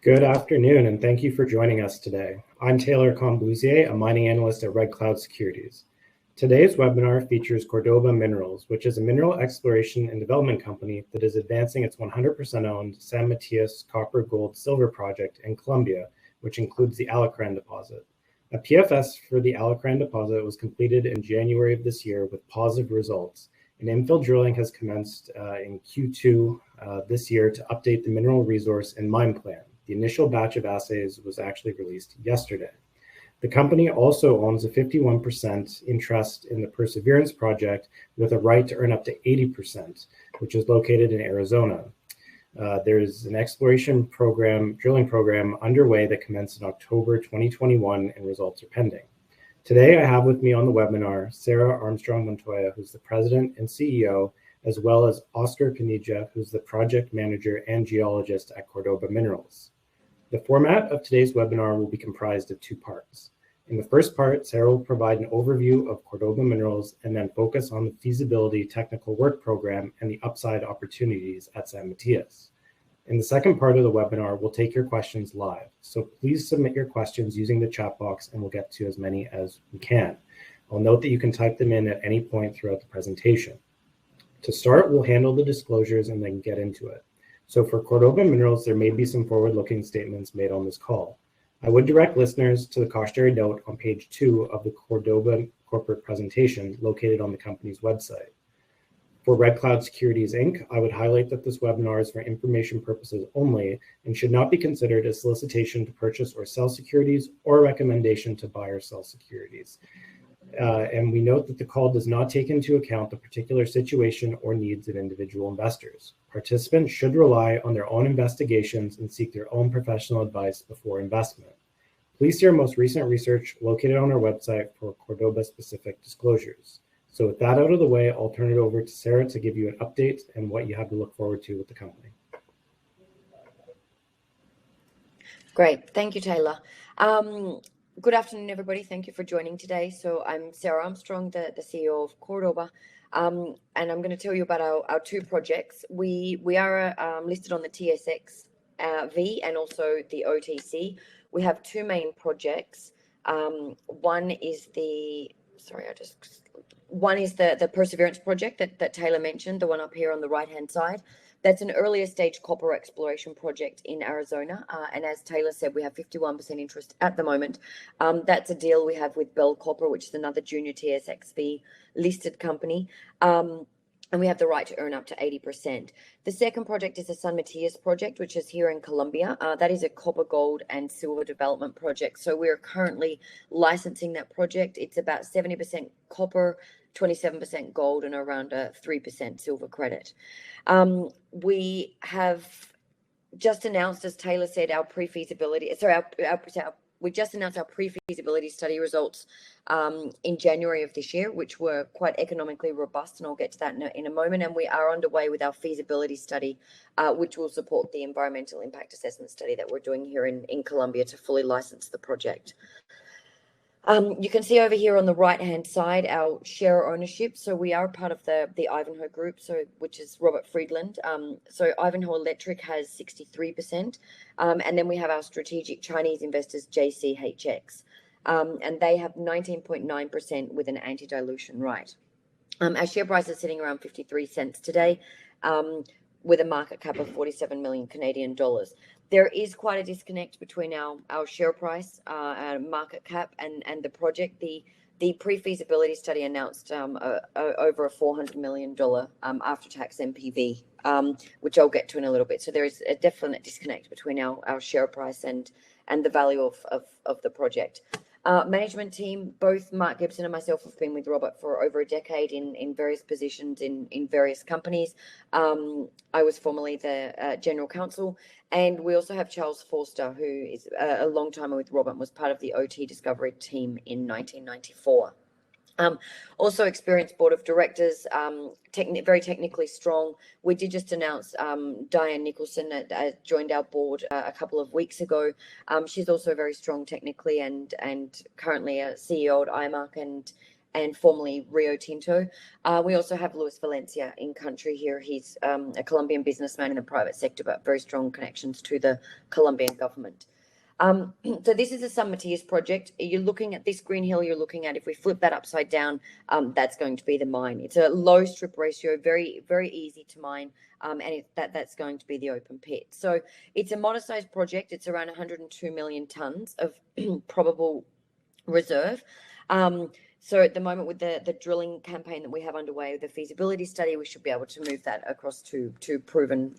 Good afternoon, and thank you for joining us today. I'm Taylor Combusier, a mining analyst at Red Cloud Securities. Today's webinar features Cordoba Minerals, which is a mineral exploration and development company that is advancing its 100% owned San Matias Copper-Gold-Silver Project in Colombia, which includes the Alacran deposit. A PFS for the Alacran deposit was completed in January of this year with positive results, and infill drilling has commenced in Q2 this year to update the mineral resource and mine plan. The initial batch of assays was actually released yesterday. The company also owns a 51% interest in the Perseverance project with a right to earn up to 80%, which is located in Arizona. There is an exploration program, drilling program underway that commenced in October 2021, and results are pending. Today, I have with me on the webinar Sarah Armstrong Montoya, who's the president and CEO, as well as Oscar Canija, who's the project manager and geologist at Cordoba Minerals. The format of today's webinar will be comprised of two parts. In the first part, Sarah will provide an overview of Cordoba Minerals and then focus on the feasibility technical work program and the upside opportunities at San Matias. In the second part of the webinar, we'll take your questions live. So please submit your questions using the chat box and we'll get to as many as we can. I'll note that you can type them in at any point throughout the presentation. To start, we'll handle the disclosures and then get into it. So for Cordoba Minerals, there may be some forward-looking statements made on this call. I would direct listeners to the cautionary note on page 2 of the Cordoba corporate presentation located on the company's website. For Red Cloud Securities, Inc., I would highlight that this webinar is for information purposes only and should not be considered a solicitation to purchase or sell securities or a recommendation to buy or sell securities. And we note that the call does not take into account the particular situation or needs of individual investors. Participants should rely on their own investigations and seek their own professional advice before investment. Please see our most recent research located on our website for Cordoba-specific disclosures. So with that out of the way, I'll turn it over to Sarah to give you an update and what you have to look forward to with the company. Great. Thank you, Taylor. Good afternoon, everybody. Thank you for joining today. So I'm Sarah Armstrong, the CEO of Cordoba, and I'm going to tell you about our two projects. We are listed on the TSX V and also the OTC. We have two main projects. One is the Perseverance project that Taylor mentioned, the one up here on the right-hand side. That's an earlier stage copper exploration project in Arizona. And as Taylor said, we have 51% interest at the moment. That's a deal we have with Bell Copper, which is another junior TSXV listed company. And we have the right to earn up to 80%. The second project is the San Matias project, which is here in Colombia. That is a copper, gold, and silver development project. So we're currently licensing that project. It's about 70% copper, 27% gold, and around a 3% silver credit. We have just announced, as Taylor said, our pre-feasibility. We just announced our pre-feasibility study results in January of this year, which were quite economically robust, and I'll get to that in a moment. And we are underway with our feasibility study, which will support the environmental impact assessment study that we're doing here in Colombia to fully license the project. You can see over here on the right-hand side our share ownership. So we are part of the Ivanhoe Group, which is Robert Friedland. So Ivanhoe Electric has 63%, and then we have our strategic Chinese investors, JCHX, and they have 19.9% with an anti-dilution right. Our share price is sitting around 53 cents today, with a market cap of 47 million Canadian dollars. There is quite a disconnect between our share price, our market cap, and the project. The pre-feasibility study announced over a $400 million after-tax NPV, which I'll get to in a little bit. So there is a definite disconnect between our share price and the value of the project. Management team, both Mark Gibson and myself have been with Robert for over a decade in various positions in various companies. I was formerly the general counsel, and we also have Charles Forster, who is a long timer with Robert and was part of the OT Discovery team in 1994. Also experienced board of directors, very technically strong. We did just announce Diane Nicholson joined our board a couple of weeks ago. She's also very strong technically and currently a CEO at IMARC and formerly Rio Tinto. We also have Luis Valencia in country here. He's a Colombian businessman in the private sector, but very strong connections to the Colombian government. So this is a San Matias project. You're looking at this green hill, you're looking at, if we flip that upside down, that's going to be the mine. It's a low strip ratio, very, very easy to mine, and that's going to be the open pit. So it's a modest-sized project. It's around 102 million tonnes of probable reserve. So at the moment, with the drilling campaign that we have underway, the feasibility study, we should be able to move that across to proven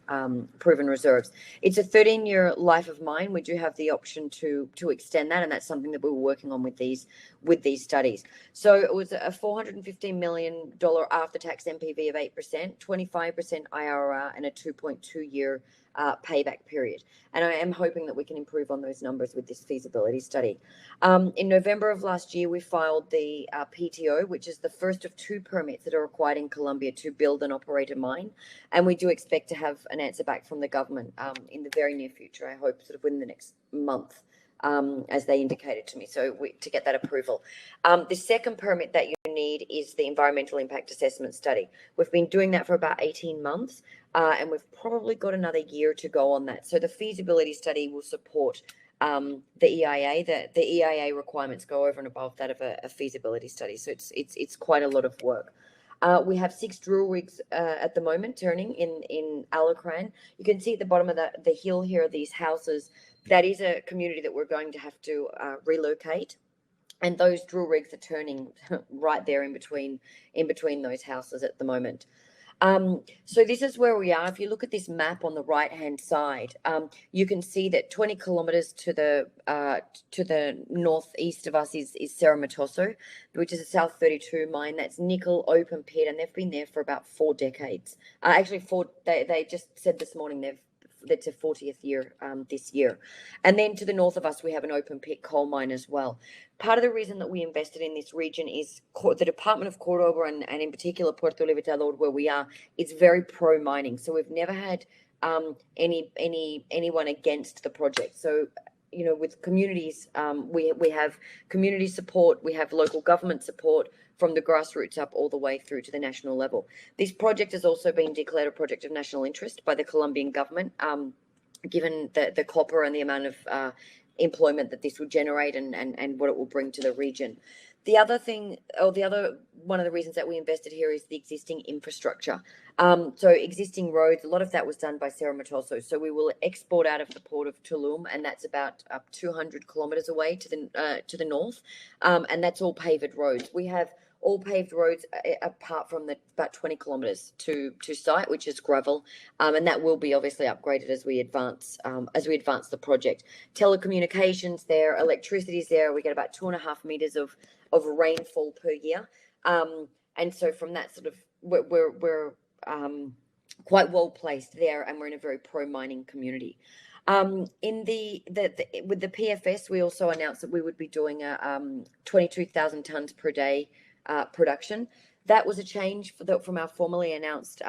reserves. It's a 13-year life of mine. We do have the option to extend that, and that's something that we were working on with these studies. So it was a $415 million after-tax NPV of 8%, 25% IRR, and a 2.2-year payback period. And I am hoping that we can improve on those numbers with this feasibility study. In November of last year, we filed the PTO, which is the first of 2 permits that are required in Colombia to build and operate a mine. And we do expect to have an answer back from the government in the very near future. I hope sort of within the next month, as they indicated to me, to get that approval. The second permit that you need is the environmental impact assessment study. We've been doing that for about 18 months, and we've probably got another year to go on that. So the feasibility study will support the EIA. The EIA requirements go over and above that of a feasibility study. So it's quite a lot of work. We have 6 drill rigs at the moment turning in Alacran. You can see at the bottom of the hill here, these houses. That is a community that we're going to have to relocate. And those drill rigs are turning right there in between those houses at the moment. So this is where we are. If you look at this map on the right-hand side, you can see that 20 kilometers to the northeast of us is Cerro Matoso, which is a South 32 mine. That's nickel open pit, and they've been there for about 4 decades. They just said this morning that's a 40th year this year. And then to the north of us, we have an open pit coal mine as well. Part of the reason that we invested in this region is the Department of Cordoba and in particular Puerto Libertador, where we are, it's very pro-mining. So we've never had anyone against the project. So, you know, with communities, we have community support, we have local government support from the grassroots up all the way through to the national level. This project has also been declared a project of national interest by the Colombian government, given the copper and the amount of employment that this will generate and what it will bring to the region. The other one of the reasons that we invested here is the existing infrastructure. So existing roads, a lot of that was done by Cerro Matoso. So we will export out of the port of Tulum, and that's about 200 kilometers away to the north, and that's all paved roads. We have all paved roads apart from about 20 kilometers to site, which is gravel, and that will be obviously upgraded as we advance the project. Telecommunications there, electricity is there. We get about 2.5 meters of rainfall per year, and so from that sort of we're quite well placed there, and we're in a very pro-mining community. With the PFS, we also announced that we would be doing a 22,000 tons per day production. That was a change from our formally announced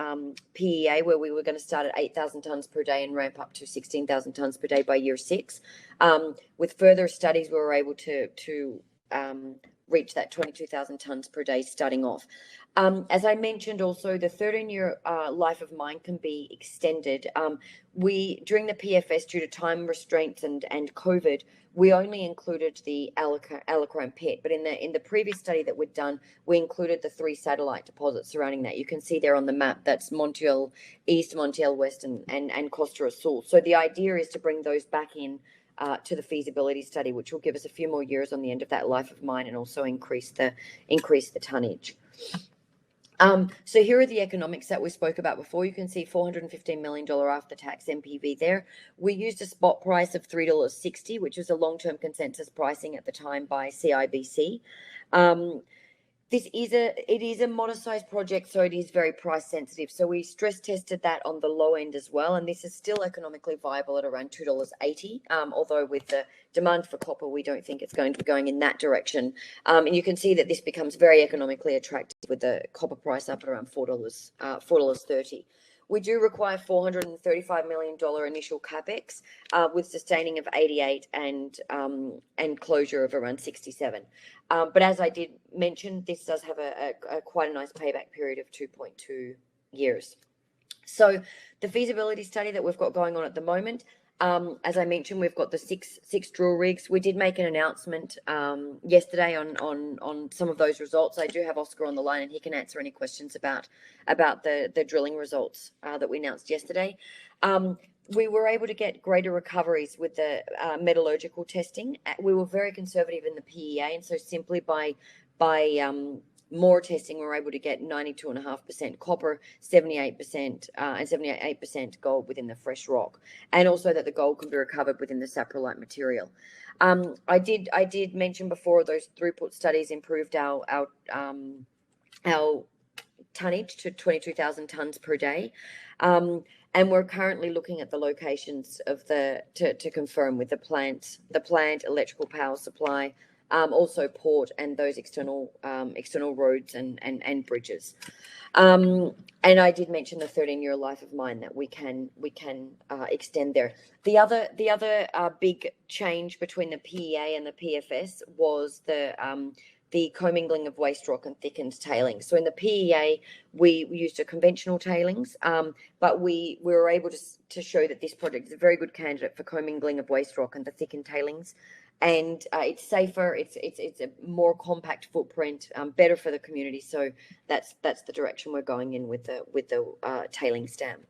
PEA, where we were going to start at 8,000 tons per day and ramp up to 16,000 tons per day by year 6. With further studies, we were able to reach that 22,000 tons per day starting off. As I mentioned, also the 13-year life of mine can be extended. During the PFS, due to time restraints and COVID, we only included the Alacran pit, but in the previous study that we'd done, we included the 3 satellite deposits surrounding that. You can see there on the map, that's Montiel East, Montiel West, and Costa Azul. So the idea is to bring those back in to the feasibility study, which will give us a few more years on the end of that life of mine and also increase the tonnage. So here are the economics that we spoke about before. You can see $415 million after-tax NPV there. We used a spot price of $3.60, which was a long-term consensus pricing at the time by CIBC. It is a modest-sized project, so it is very price sensitive. So we stress tested that on the low end as well, and this is still economically viable at around $2.80. Although with the demand for copper, we don't think it's going to be going in that direction. And you can see that this becomes very economically attractive with the copper price up at around $4.30. We do require $435 million initial capex, with sustaining of 88 and closure of around 67. But as I did mention, this does have a quite a nice payback period of 2.2 years. So the feasibility study that we've got going on at the moment, as I mentioned, we've got the six drill rigs. We did make an announcement yesterday on some of those results. I do have Oscar on the line, and he can answer any questions about the drilling results that we announced yesterday. We were able to get greater recoveries with the metallurgical testing. We were very conservative in the PEA, and so simply by more testing, we're able to get 92.5% copper, 78% and 78% gold within the fresh rock, and also that the gold can be recovered within the saprolite material. I did mention before those throughput studies improved our tonnage to 22,000 tons per day, and we're currently looking at the locations of to confirm with the plant, electrical power supply. Also port and those external roads and bridges. And I did mention the 13-year life of mine that we can extend there. The other big change between the PEA and the PFS was the commingling of waste rock and thickened tailings. So in the PEA, we used a conventional tailings, but we were able to show that this project is a very good candidate for commingling of waste rock and the thickened tailings. And it's safer, it's a more compact footprint, better for the community. So that's the direction we're going in with the tailings dam.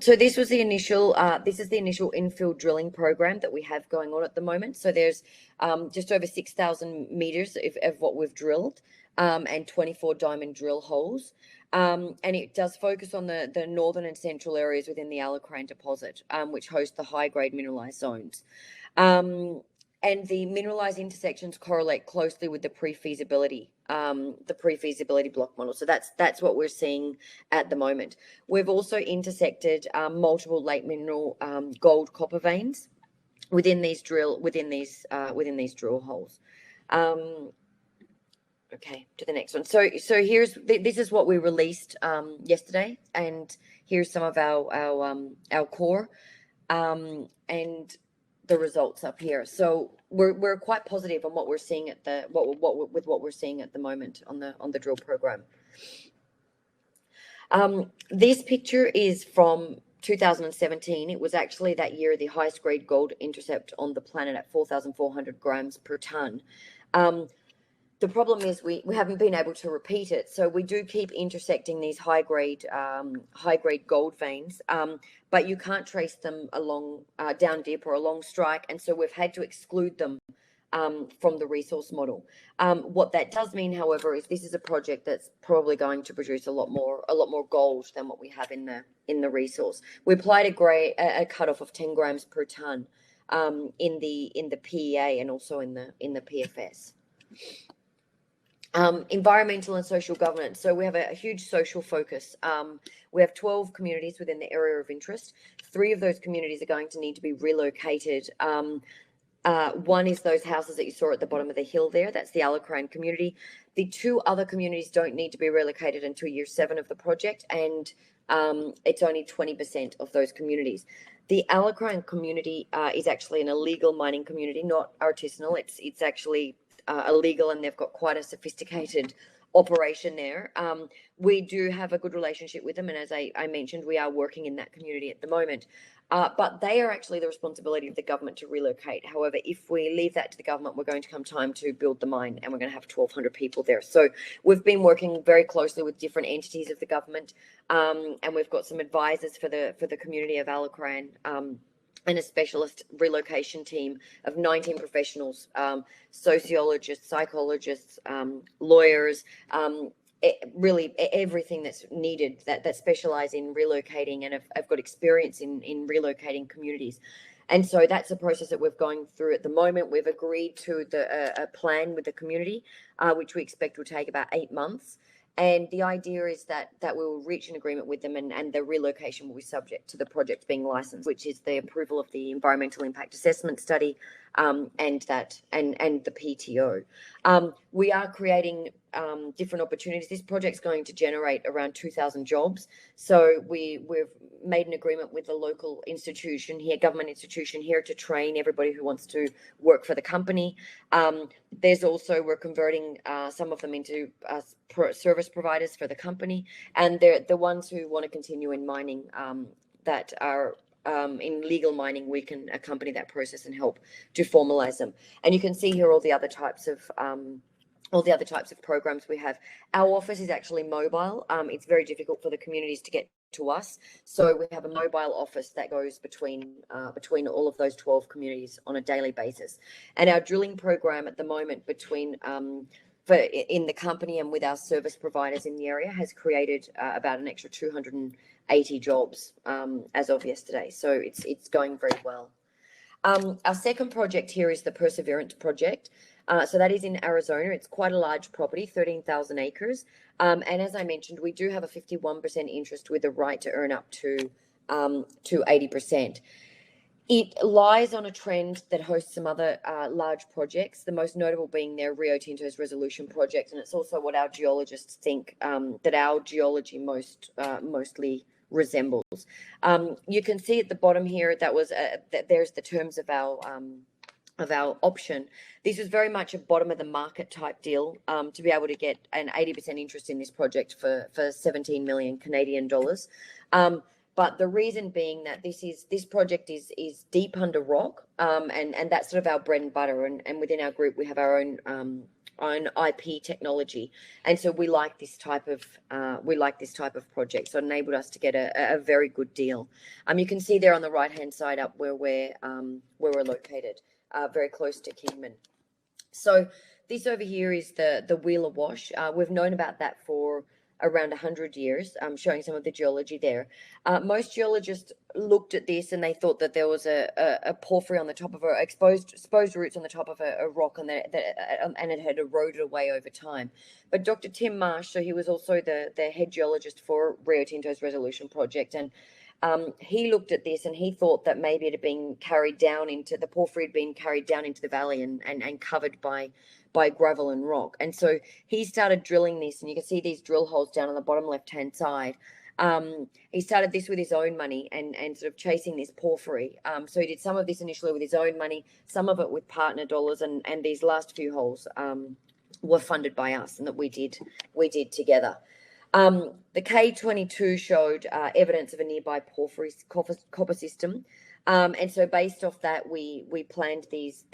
So this is the initial infill drilling program that we have going on at the moment. So there's just over 6,000 meters of what we've drilled, and 24 diamond drill holes. And it does focus on the northern and central areas within the Alacran deposit, which host the high-grade mineralized zones. And the mineralized intersections correlate closely with the pre-feasibility block model. So that's what we're seeing at the moment. We've also intersected multiple late mineral gold copper veins within these drill holes. Okay, to the next one. So this is what we released yesterday, and here's some of our core and the results up here. So we're quite positive on what we're seeing at what we're seeing at the moment on the drill program. This picture is from 2017. It was actually that year the highest grade gold intercept on the planet at 4,400 grams per ton. The problem is we haven't been able to repeat it. So we do keep intersecting these high grade gold veins, but you can't trace them along down dip or along strike, and so we've had to exclude them from the resource model. What that does mean, however, is this is a project that's probably going to produce a lot more gold than what we have in the resource. We applied a cutoff of 10 grams per ton in the PEA and also in the PFS. Environmental and social governance. So we have a huge social focus. We have 12 communities within the area of interest. 3 of those communities are going to need to be relocated. One is those houses that you saw at the bottom of the hill there. That's the Alacran community. The 2 other communities don't need to be relocated until year 7 of the project, and it's only 20% of those communities. The Alacran community is actually an illegal mining community, not artisanal. It's actually illegal, and they've got quite a sophisticated operation there. We do have a good relationship with them, and as I mentioned, we are working in that community at the moment. But they are actually the responsibility of the government to relocate. However, if we leave that to the government, we're going to come time to build the mine, and we're going to have 1,200 people there. So we've been working very closely with different entities of the government, and we've got some advisors for the community of Alacran, and a specialist relocation team of 19 professionals, sociologists, psychologists, lawyers, really everything that's needed that specialize in relocating and have got experience in relocating communities. And so that's a process that we're going through at the moment. We've agreed to a plan with the community, which we expect will take about 8 months. And the idea is that we will reach an agreement with them, and the relocation will be subject to the project being licensed, which is the approval of the environmental impact assessment study, and the PTO. We are creating different opportunities. This project's going to generate around 2,000 jobs. So we've made an agreement with the local institution here, government institution here, to train everybody who wants to work for the company. There's also, we're converting some of them into service providers for the company, and they're the ones who want to continue in mining that are in legal mining. We can accompany that process and help to formalize them. And you can see here all the other types of programs we have. Our office is actually mobile. It's very difficult for the communities to get to us, so we have a mobile office that goes between all of those 12 communities on a daily basis. And our drilling program at the moment in the company and with our service providers in the area has created about an extra 280 jobs as of yesterday. So it's going very well. Our second project here is the Perseverance project. So that is in Arizona. It's quite a large property, 13,000 acres. And as I mentioned, we do have a 51% interest with the right to earn up to 80%. It lies on a trend that hosts some other large projects, the most notable being their Rio Tinto's Resolution project. And it's also what our geologists think that our geology mostly resembles. You can see at the bottom here that there's the terms of our option. This was very much a bottom of the market type deal to be able to get an 80% interest in this project for 17 million Canadian dollars. But the reason being that this project is deep under rock, and that's sort of our bread and butter. And within our group, we have our own IP technology, and so we like this type of project. So it enabled us to get a very good deal. You can see there on the right hand side up where we're located, very close to Kingman. So this over here is the Wheeler Wash. We've known about that for around 100 years, showing some of the geology there. Most geologists looked at this and they thought that there was a porphyry on the top of exposed roots on the top of a rock, and it had eroded away over time. But Dr. Tim Marsh, so he was also the head geologist for Rio Tinto's Resolution project, and he looked at this and he thought that maybe it had been carried down into the porphyry, had been carried down into the valley and covered by gravel and rock. And so he started drilling this, and you can see these drill holes down on the bottom left-hand side. He started this with his own money and sort of chasing this porphyry. So he did some of this initially with his own money, some of it with partner dollars, and these last few holes were funded by us and that we did together. The K22 showed evidence of a nearby porphyry copper system. And so based off that, we planned these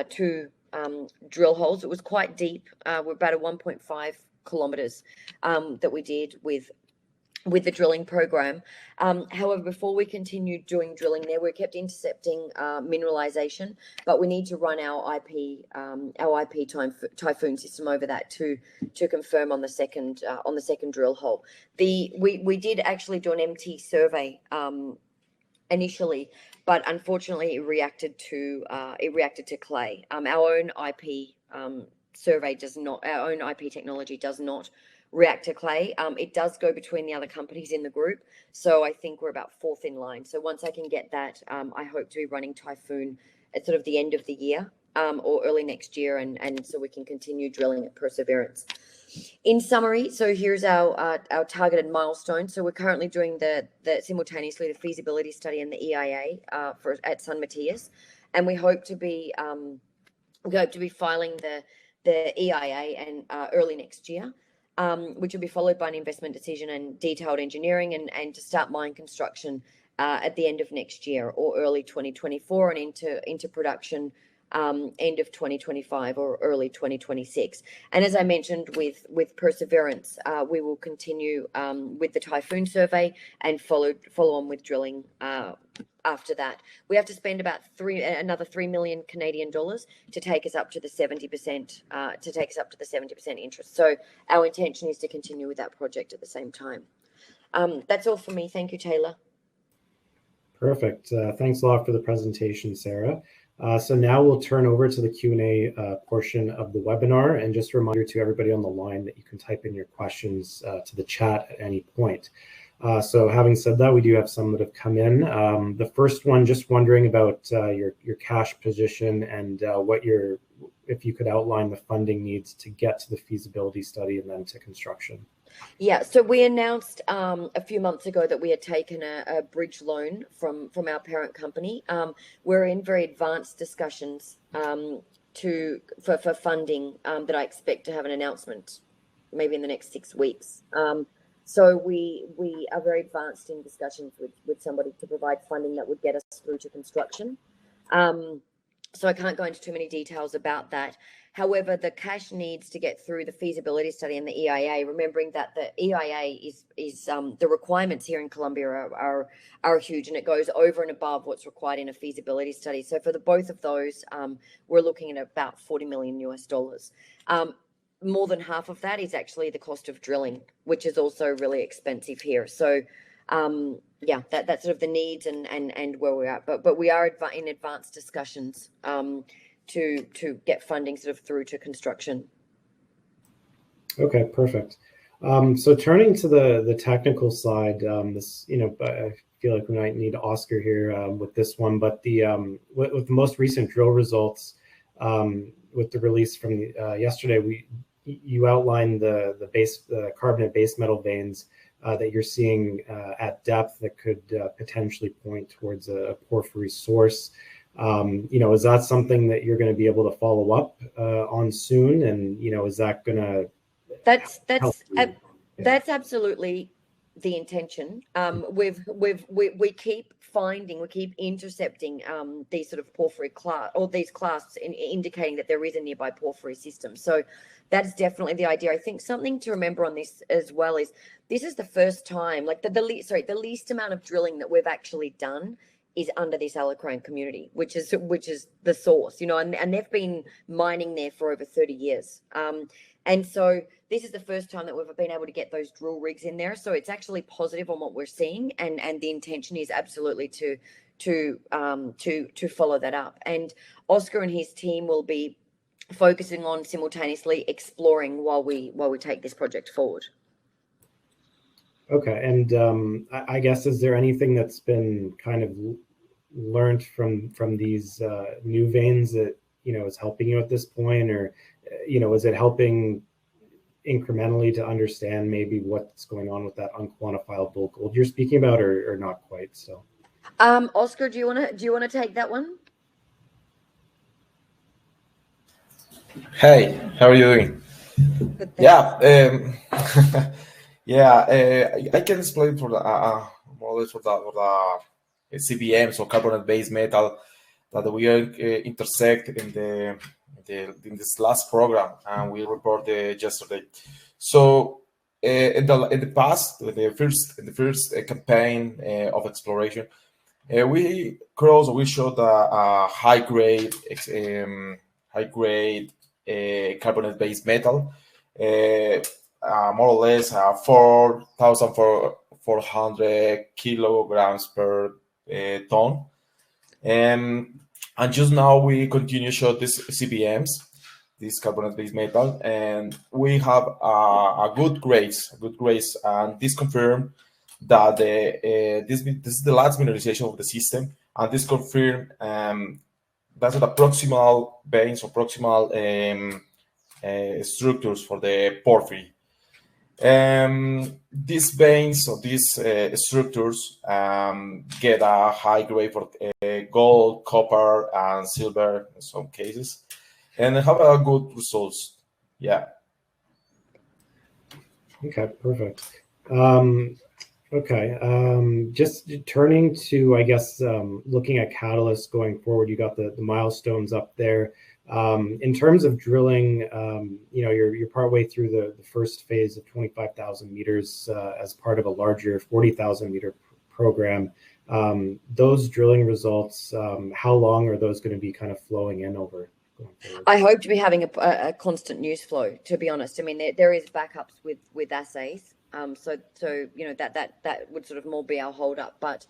two drill holes. It was quite deep. We're about a 1.5 kilometers that we did with the drilling program. However, before we continued doing drilling there, we kept intercepting mineralization, but we need to run our IP typhoon system over that to confirm on the second drill hole. We did actually do an MT survey initially, but unfortunately it reacted to clay. Our own IP our own IP technology does not react to clay. It does go between the other companies in the group, so I think we're about fourth in line. So once I can get that, I hope to be running Typhoon at sort of the end of the year or early next year, and so we can continue drilling at Perseverance. In summary, so here's our targeted milestones. So we're currently doing simultaneously the feasibility study and the EIA at San Matias, and we hope to be filing the EIA and early next year, which will be followed by an investment decision and detailed engineering and to start mine construction at the end of next year or early 2024 and into production end of 2025 or early 2026. And as I mentioned with Perseverance, we will continue with the Typhoon survey and follow on with drilling after that. We have to spend about another 3 million Canadian dollars to take us up to the 70% interest. So our intention is to continue with that project at the same time. That's all for me. Thank you, Taylor. Perfect. Thanks a lot for the presentation, Sarah. So now we'll turn over to the Q&A portion of the webinar, and just a reminder to everybody on the line that you can type in your questions to the chat at any point. So having said that, we do have some that have come in. The first one, just wondering about your cash position and if you could outline the funding needs to get to the feasibility study and then to construction. Yeah, so we announced a few months ago that we had taken a bridge loan from our parent company. We're in very advanced discussions for funding that I expect to have an announcement maybe in the next 6 weeks. So we are very advanced in discussions with somebody to provide funding that would get us through to construction. So I can't go into too many details about that. However, the cash needs to get through the feasibility study and the EIA, remembering that the EIA is the requirements here in Colombia are huge, and it goes over and above what's required in a feasibility study. So for both of those, we're looking at about $40 million US. More than half of that is actually the cost of drilling, which is also really expensive here. So yeah, that's sort of the needs and where we're at. But we are in advanced discussions to get funding sort of through to construction. Okay, perfect. So turning to the technical side, this, I feel like we might need Oscar here with this one, but with the most recent drill results, with the release from yesterday, you outlined the carbonate base metal veins that you're seeing at depth that could potentially point towards a porphyry source. Is that something that you're going to be able to follow up on soon? And is that going to that's absolutely the intention. We keep finding, we keep intercepting these sort of porphyry these clasts indicating that there is a nearby porphyry system. So that's definitely the idea. I think something to remember on this as well is this is the first time, like the least amount of drilling that we've actually done is under this Alacran community, which is the source, and they've been mining there for over 30 years. And so this is the first time that we've been able to get those drill rigs in there. So it's actually positive on what we're seeing, and the intention is absolutely to follow that up. And Oscar and his team will be focusing on simultaneously exploring while we take this project forward. Okay, and I guess, is there anything that's been kind of learned from these new veins that is helping you at this point, or is it helping incrementally to understand maybe what's going on with that unquantifiable gold you're speaking about, or not quite? So, Oscar, do you want to take that one? Hey, how are you doing? Good, yeah, I can explain for the more or less for the CBMs or carbonate base metal that we intersect in this last program, and we reported yesterday. So in the past, in the first campaign of exploration, we showed a high grade carbonate base metal, more or less 4,400 kilograms per ton. And just now we continue to show these CBMs, this carbonate base metal, and we have a good grades, and this confirm that this is the last mineralization of the system, and this confirm that's the proximal veins or proximal structures for the porphyry. These veins or these structures get a high grade for gold, copper, and silver in some cases, and have a good results. Yeah. Okay, perfect. Okay, just turning to, I guess, looking at catalysts going forward, you got the milestones up there. In terms of drilling, you're partway through the first phase of 25,000 meters as part of a larger 40,000 meter program. Those drilling results, how long are those going to be kind of flowing in over? I hope to be having a constant news flow, to be honest. I mean, there is backups with assays. So that would sort of more be our hold up. But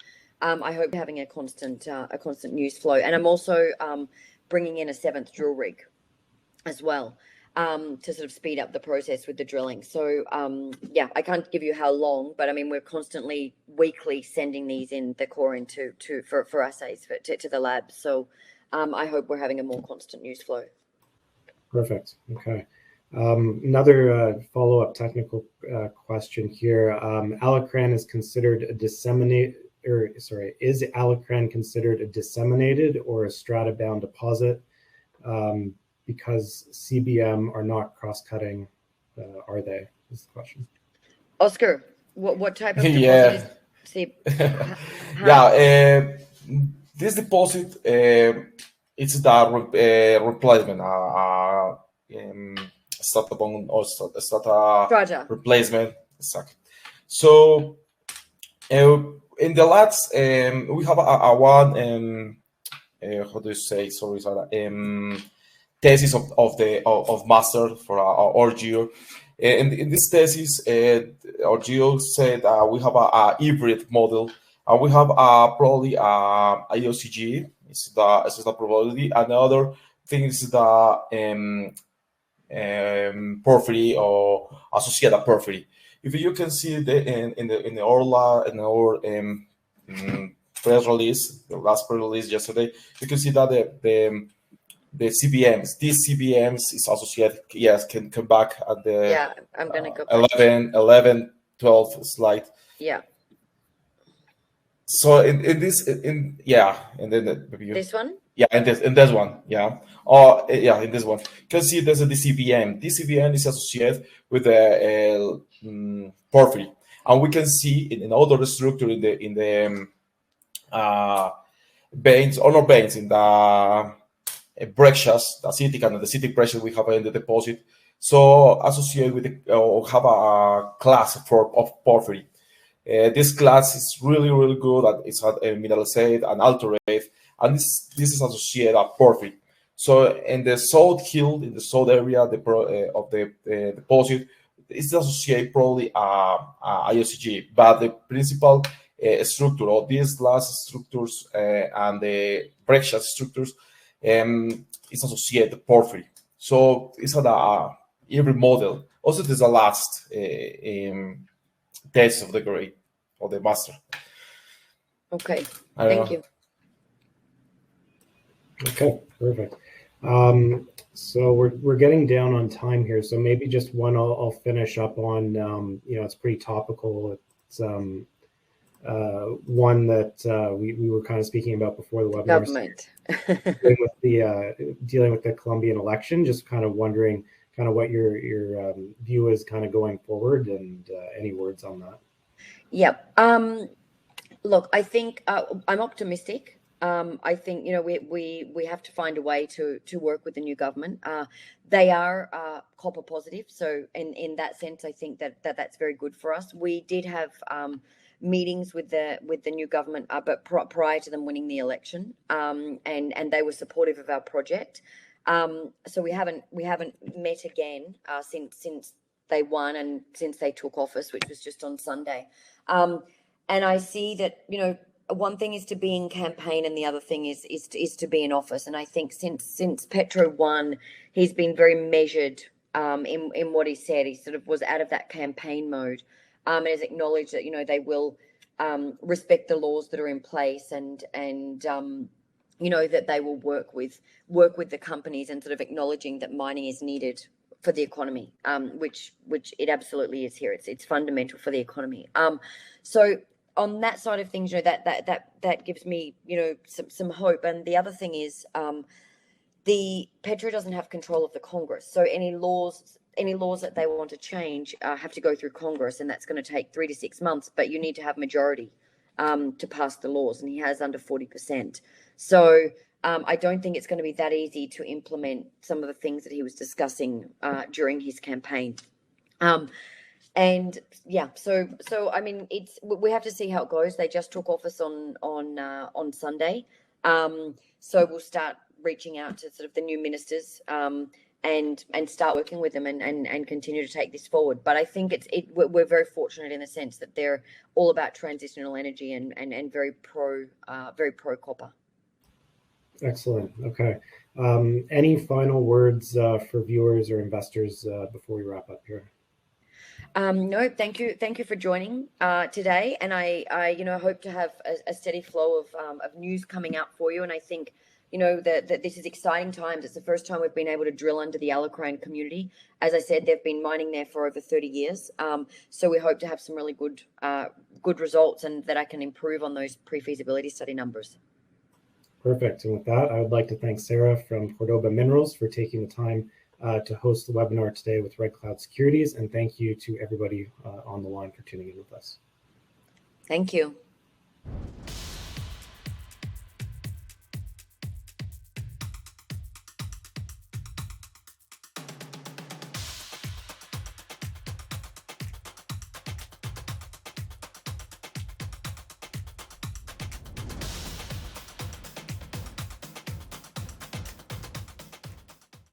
I hope we're having a constant news flow, and I'm also bringing in a 7th drill rig as well, to sort of speed up the process with the drilling. So yeah, I can't give you how long, but I mean, we're constantly weekly sending these in the core into for assays to the lab. So I hope we're having a more constant news flow. Perfect. Okay. Another follow-up technical question here. Alacran is considered a is Alacran considered a disseminated or a strata-bound deposit? Because CBM are not cross-cutting, are they? Is the question. Oscar, what type of deposit Yeah. is Yeah, this deposit, it's the replacement, strata bond or strata replacement. Exactly. So in the labs, we have a one, how do you say? Sorry, Sarah. Thesis of master for our GEO. In this thesis, our GEO said we have a hybrid model. We have probably IOCG. It's the probability. Another thing is the porphyry or associated porphyry. If you can see in our press release, the last press release yesterday, you can see that the CBMs, these CBMs is associated, yes, can come back at the yeah, I'm gonna go 11, 12 slide. Yeah. So in then maybe This one? Yeah, in this one, yeah. Or yeah, in this one. You can see there's a DCBM. DCBM is associated with the porphyry. And we can see in other structure in the veins, or not veins, in the breccias, the acidic and the acidic pressure we have in the deposit. So associated with or have a class of porphyry. This class is really, really good. It's mineralized and alterate, and this is associated with porphyry. So in the south hill, in the south area of the deposit, it's associated probably IOCG, but the principal structure of these last structures and the breccias structures is associated with porphyry. So it's every model. Also, there's a last test of the grade or the master. Okay, thank you. Okay, perfect. So we're getting down on time here. So maybe just one I'll finish up on. It's pretty topical. It's one that we were kind of speaking about before the webinar. Government. dealing with the Colombian election. Just kind of wondering, kind of what your view is, kind of going forward, and any words on that. Yep. Look, I think I'm optimistic. I think we have to find a way to work with the new government. They are copper positive, so in that sense, I think that's very good for us. We did have meetings with the new government, but prior to them winning the election, and they were supportive of our project. So we haven't met again since they won and since they took office, which was just on Sunday. And I see that, one thing is to be in campaign and the other thing is to be in office. And I think since Petro won, he's been very measured in what he said. He sort of was out of that campaign mode, and has acknowledged that, they will respect the laws that are in place and that they will work with the companies, and sort of acknowledging that mining is needed for the economy, which it absolutely is here. It's fundamental for the economy. So on that side of things, that gives me, some hope. And the other thing is, the Petro doesn't have control of the Congress. So any laws that they want to change have to go through Congress, and that's going to take 3 to 6 months. But you need to have majority to pass the laws, and he has under 40%. So I don't think it's going to be that easy to implement some of the things that he was discussing during his campaign. And yeah, so I mean, we have to see how it goes. They just took office on Sunday, so we'll start reaching out to sort of the new ministers, and start working with them and continue to take this forward. But I think we're very fortunate in the sense that they're all about transitional energy and very pro copper. Excellent. Okay. Any final words for viewers or investors before we wrap up here? No, thank you for joining today, and I hope to have a steady flow of news coming out for you. And I think that this is exciting times. It's the first time we've been able to drill under the Alacran community. As I said, they've been mining there for over 30 years. So we hope to have some really good results, and that I can improve on those pre-feasibility study numbers. Perfect. And with that, I would like to thank Sarah from Cordoba Minerals for taking the time to host the webinar today with Red Cloud Securities. And thank you to everybody on the line for tuning in with us. Thank you.